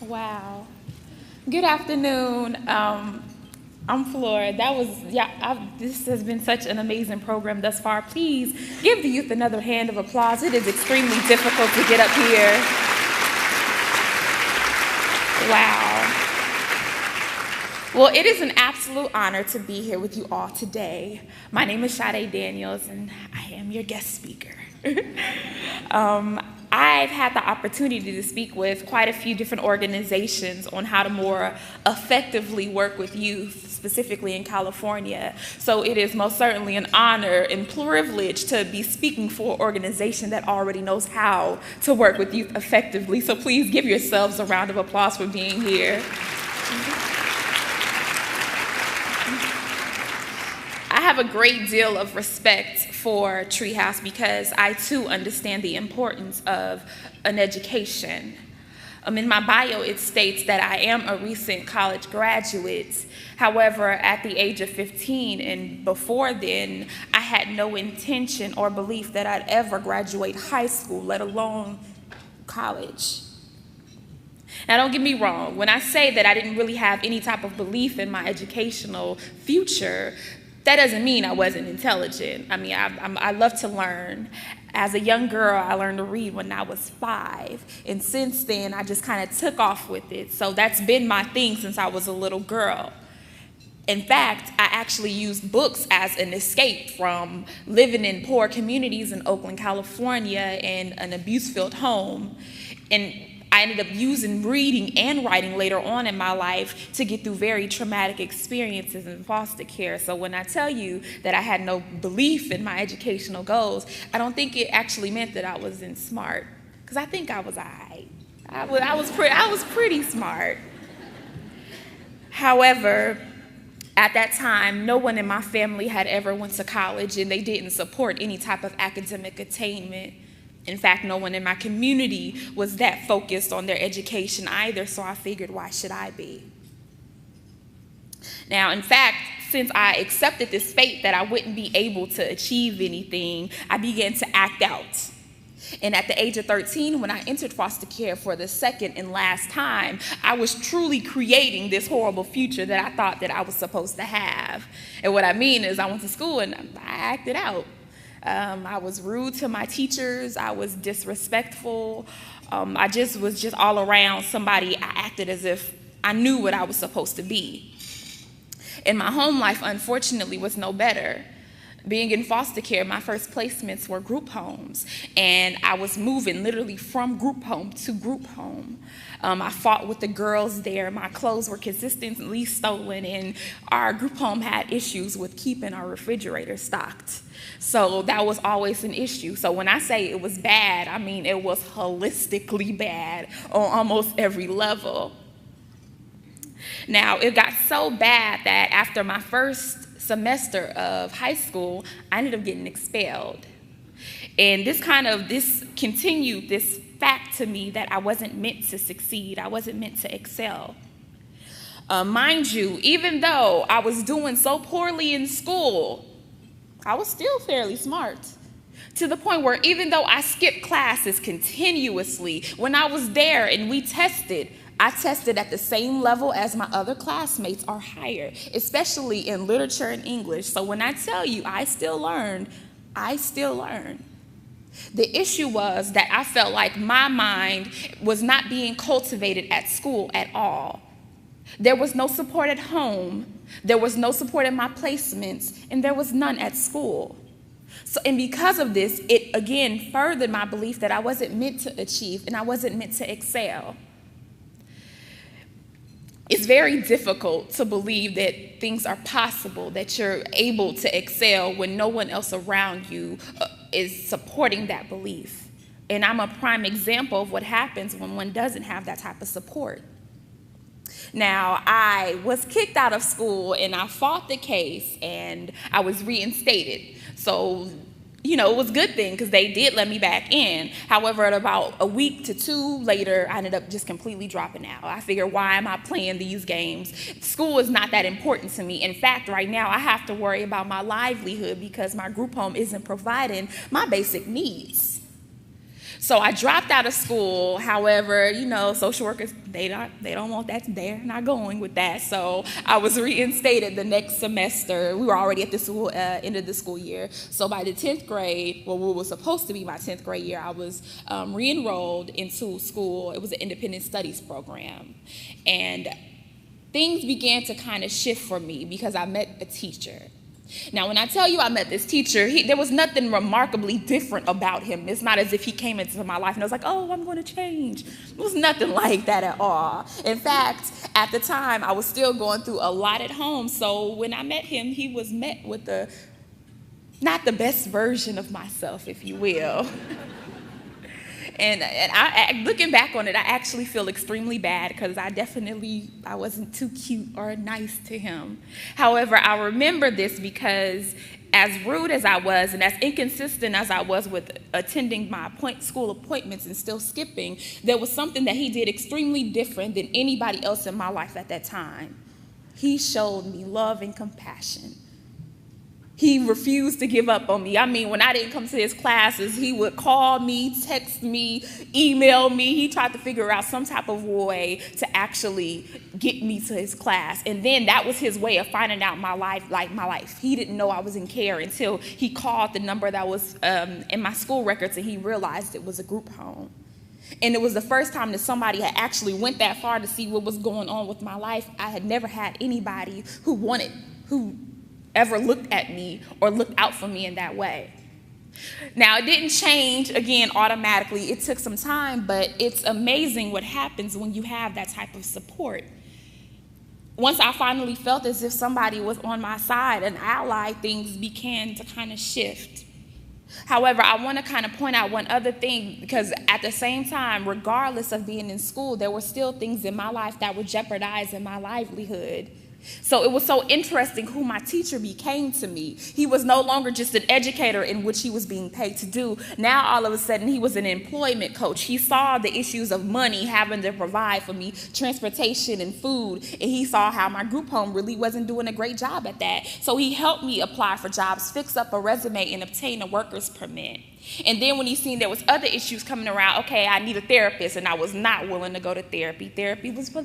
Wow. Good afternoon. I'm Flora. This has been such an amazing program thus far. Please give the youth another hand of applause. It is extremely difficult to get up here. Wow. Well, it is an absolute honor to be here with you all today. My name is Sade Daniels, and I am your guest speaker. I've had the opportunity to speak with quite a few different organizations on how to more effectively work with youth, specifically in California. So it is most certainly an honor and privilege to be speaking for an organization that already knows how to work with youth effectively. So please give yourselves a round of applause for being here. I have a great deal of respect for Treehouse because I too understand the importance of an education. In my bio, it states that I am a recent college graduate. However, at the age of 15 and before then, I had no intention or belief that I'd ever graduate high school, let alone college. Now, don't get me wrong. When I say that I didn't really have any type of belief in my educational future, that doesn't mean I wasn't intelligent. I mean, I love to learn. As a young girl, I learned to read when I was 5. And since then, I just kind of took off with it. So that's been my thing since I was a little girl. In fact, I actually used books as an escape from living in poor communities in Oakland, California, in an abuse-filled home. And I ended up using reading and writing later on in my life to get through very traumatic experiences in foster care. So when I tell you that I had no belief in my educational goals, I don't think it actually meant that I wasn't smart, because I think I was all right. I was pretty smart. However, at that time, no one in my family had ever went to college, and they didn't support any type of academic attainment. In fact, no one in my community was that focused on their education either, so I figured, why should I be? Now, in fact, since I accepted this fate that I wouldn't be able to achieve anything, I began to act out. And at the age of 13, when I entered foster care for the second and last time, I was truly creating this horrible future that I thought that I was supposed to have. And what I mean is I went to school and I acted out. I was rude to my teachers. I was disrespectful. I was just all around somebody. I acted as if I knew what I was supposed to be. And my home life, unfortunately, was no better. Being in foster care, my first placements were group homes, and I was moving literally from group home to group home. I fought with the girls there. My clothes were consistently stolen, and our group home had issues with keeping our refrigerator stocked. So that was always an issue. So when I say it was bad, I mean it was holistically bad on almost every level. Now, it got so bad that after my first semester of high school, I ended up getting expelled. And this continued this fact to me that I wasn't meant to succeed. I wasn't meant to excel. Mind you, even though I was doing so poorly in school, I was still fairly smart, to the point where even though I skipped classes continuously, when I was there and we tested, I tested at the same level as my other classmates or higher, especially in literature and English. So when I tell you I still learned, I still learned. The issue was that I felt like my mind was not being cultivated at school at all. There was no support at home, there was no support in my placements, and there was none at school. And because of this, it again furthered my belief that I wasn't meant to achieve and I wasn't meant to excel. It's very difficult to believe that things are possible, that you're able to excel when no one else around you is supporting that belief. And I'm a prime example of what happens when one doesn't have that type of support. Now, I was kicked out of school and I fought the case and I was reinstated. So, it was a good thing because they did let me back in. However, at about a week to 2 later, I ended up just completely dropping out. I figured, why am I playing these games? School is not that important to me. In fact, right now, I have to worry about my livelihood because my group home isn't providing my basic needs. So I dropped out of school. However, social workers, they don't want that. They're not going with that. So I was reinstated the next semester. We were already at the end of the school year. So by the 10th grade, what was supposed to be my 10th grade year, I was re-enrolled into school. It was an independent studies program. And things began to kind of shift for me because I met a teacher. Now, when I tell you I met this teacher, there was nothing remarkably different about him. It's not as if he came into my life and I was like, oh, I'm going to change. It was nothing like that at all. In fact, at the time, I was still going through a lot at home. So when I met him, he was met with not the best version of myself, if you will. And I, looking back on it, I actually feel extremely bad because I wasn't too cute or nice to him. However, I remember this because as rude as I was and as inconsistent as I was with attending my school appointments and still skipping, there was something that he did extremely different than anybody else in my life at that time. He showed me love and compassion. He refused to give up on me. I mean, when I didn't come to his classes, he would call me, text me, email me. He tried to figure out some type of way to actually get me to his class. And then that was his way of finding out my life. He didn't know I was in care until he called the number that was in my school records, and he realized it was a group home. And it was the first time that somebody had actually went that far to see what was going on with my life. I had never had anybody who ever looked at me or looked out for me in that way. Now, it didn't change, again, automatically. It took some time, but it's amazing what happens when you have that type of support. Once I finally felt as if somebody was on my side, an ally, things began to kind of shift. However, I want to kind of point out one other thing, because at the same time, regardless of being in school, there were still things in my life that were jeopardizing my livelihood. So it was so interesting who my teacher became to me. He was no longer just an educator in which he was being paid to do. Now, all of a sudden, he was an employment coach. He saw the issues of money having to provide for me, transportation and food, and he saw how my group home really wasn't doing a great job at that. So he helped me apply for jobs, fix up a resume, and obtain a worker's permit. And then when he seen there was other issues coming around, okay, I need a therapist, and I was not willing to go to therapy. Therapy was for